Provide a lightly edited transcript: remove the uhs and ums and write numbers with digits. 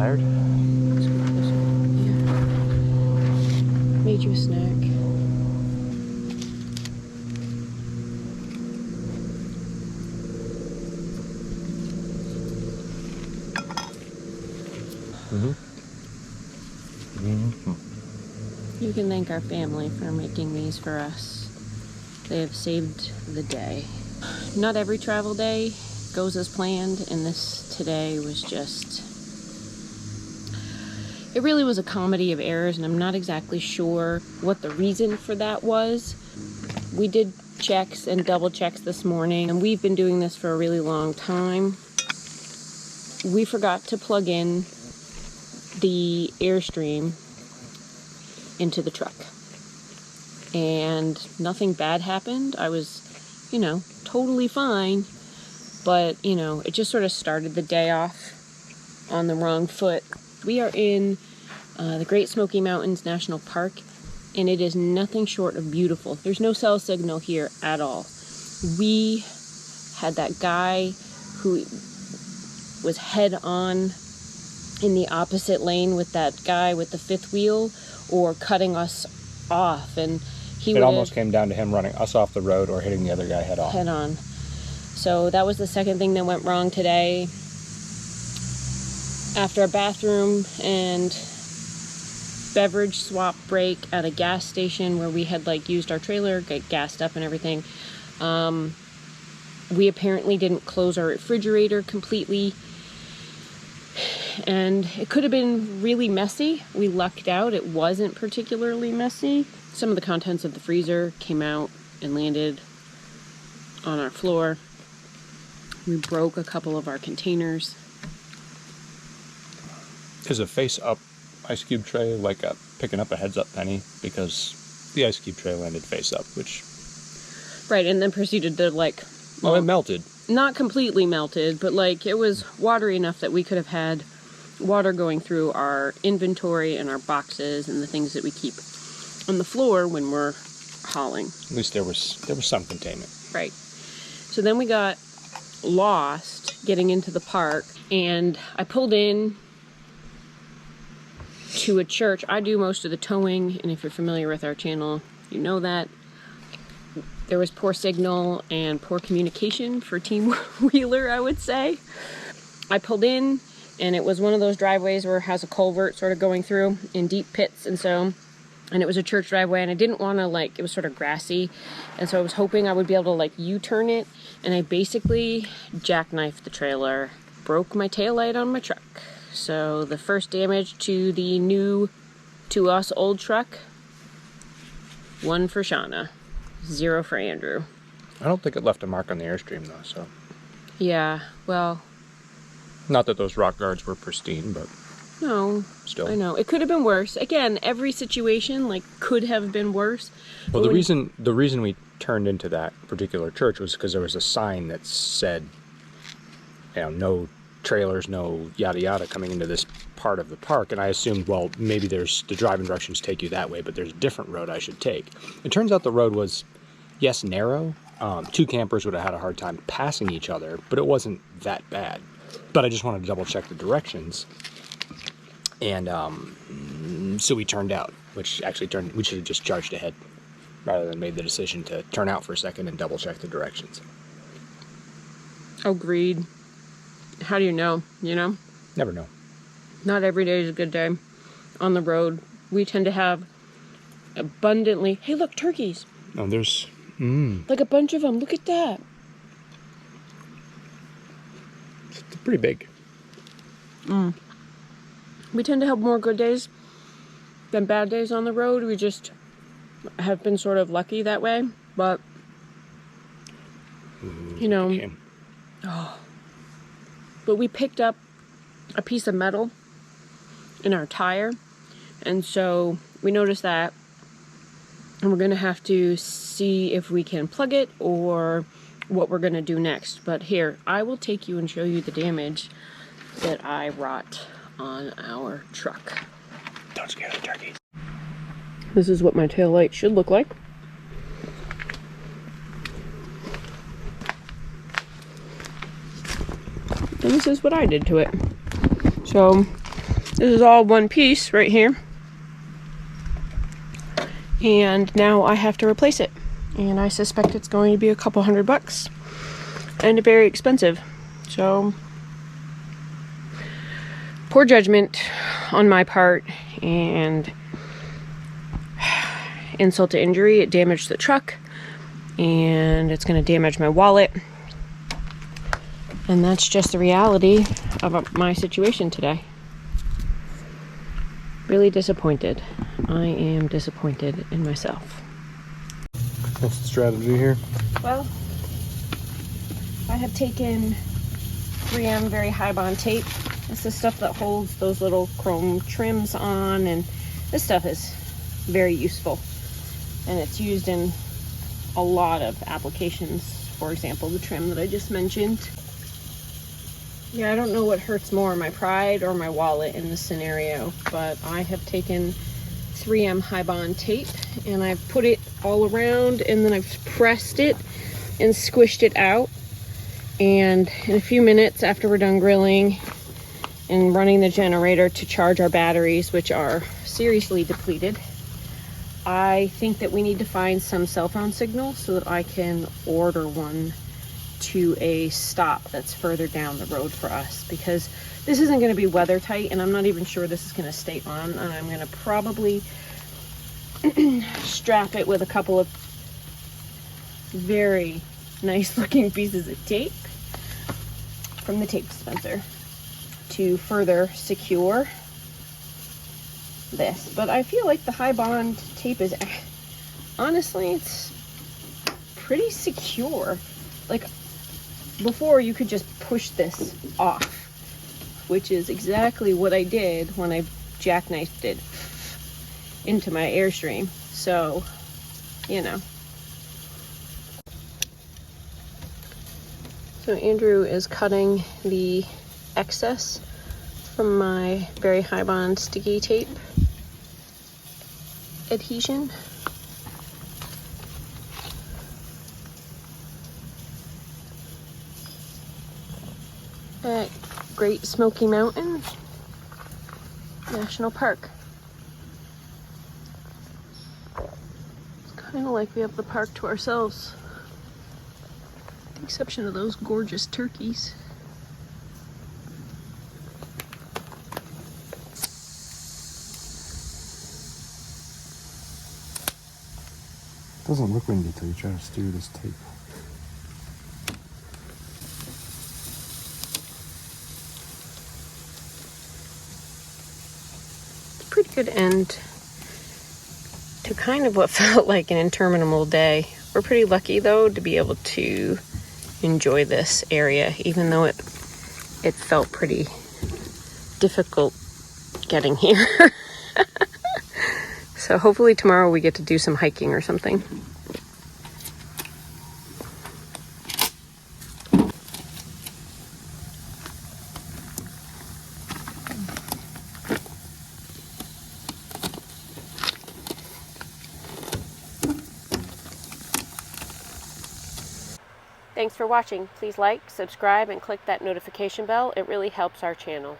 tired? Yeah. Made you a snack. You can thank our family for making these for us. They have saved the day. Not every travel day goes as planned, and this today was just... It really was a comedy of errors, and I'm not exactly sure what the reason for that was. We did checks and double checks this morning, and we've been doing this for a really long time. We forgot to plug in the Airstream into the truck, and nothing bad happened. I was, totally fine, but, it just sort of started the day off on the wrong foot. We are in the Great Smoky Mountains National Park, and it is nothing short of beautiful. There's no cell signal here at all. We had that guy who was head on in the opposite lane with that guy with the fifth wheel, or cutting us off, and it almost came down to him running us off the road or hitting the other guy head on. Head on. So that was the second thing that went wrong today. After a bathroom and beverage swap break at a gas station where we had used our trailer, get gassed up and everything, we apparently didn't close our refrigerator completely, and it could have been really messy. We lucked out. It wasn't particularly messy. Some of the contents of the freezer came out and landed on our floor. We broke a couple of our containers. Is a face-up ice cube tray like picking up a heads-up penny? Because the ice cube tray landed face-up, which... Right, and then proceeded to Oh, it melted. Not completely melted, but it was watery enough that we could have had water going through our inventory and our boxes and the things that we keep on the floor when we're hauling. At least there was some containment. Right. So then we got lost getting into the park, and I pulled in to a church. I do most of the towing, and if you're familiar with our channel, you know that. There was poor signal and poor communication for Team Wheeler, I would say. I pulled in, and it was one of those driveways where it has a culvert sort of going through in deep pits, and it was a church driveway, and I didn't want to, it was sort of grassy, and so I was hoping I would be able to, U-turn it, and I basically jackknifed the trailer, broke my taillight on my truck. So the first damage to the new, to us, old truck, 1 for Shauna. 0 for Andrew. I don't think it left a mark on the Airstream, though, so... Yeah, well... Not that those rock guards were pristine, but... No. Still. I know. It could have been worse. Again, every situation, could have been worse. Well, the reason we turned into that particular church was because there was a sign that said, no trailers, no yada yada coming into this part of the park, and I assumed, well, maybe the driving directions take you that way, but there's a different road I should take. It turns out the road was, yes, narrow. 2 campers would have had a hard time passing each other, but it wasn't that bad. But I just wanted to double check the directions, and so we turned out, which actually we should have just charged ahead rather than made the decision to turn out for a second and double check the directions. Agreed. How do you know, Never know. Not every day is a good day on the road. We tend to have abundantly... Hey, look, turkeys. Oh, there's... A bunch of them. Look at that. It's pretty big. We tend to have more good days than bad days on the road. We just have been sort of lucky that way. But, But we picked up a piece of metal in our tire, and so we noticed that, and we're going to have to see if we can plug it or what we're going to do next. But here, I will take you and show you the damage that I wrought on our truck. Don't scare the turkeys. This is what my tail light should look like. And this is what I did to it. So This is all one piece right here. And now I have to replace it. And I suspect it's going to be a couple $100 and very expensive. So, poor judgment on my part, and insult to injury, it damaged the truck, and it's going to damage my wallet. And that's just the reality of my situation today. Really disappointed. I am disappointed in myself. What's the strategy here? Well, I have taken 3M very high bond tape. It's the stuff that holds those little chrome trims on, and this stuff is very useful. And it's used in a lot of applications. For example, the trim that I just mentioned. Yeah, I don't know what hurts more, my pride or my wallet in this scenario, but I have taken 3M high bond tape and I've put it all around, and then I've pressed it and squished it out. And in a few minutes after we're done grilling and running the generator to charge our batteries, which are seriously depleted, I think that we need to find some cell phone signal so that I can order one to a stop that's further down the road for us, because this isn't going to be weather tight, and I'm not even sure this is going to stay on, and I'm going to probably strap it with a couple of very nice looking pieces of tape from the tape dispenser to further secure this. But I feel like the high bond tape is, honestly, it's pretty secure. Like, before you could just push this off, which is exactly what I did when I jackknifed it into my Airstream. So, you know. So Andrew is cutting the excess from my very high bond sticky tape adhesion. At Great Smoky Mountain National Park. It's kind of like we have the park to ourselves, with the exception of those gorgeous turkeys. It doesn't look windy until you try to steer this tape. Pretty good end to kind of what felt like an interminable day. We're pretty lucky though to be able to enjoy this area, even though it felt pretty difficult getting here. So hopefully tomorrow we get to do some hiking or something. Thanks for watching. Please like, subscribe, and click that notification bell. It really helps our channel.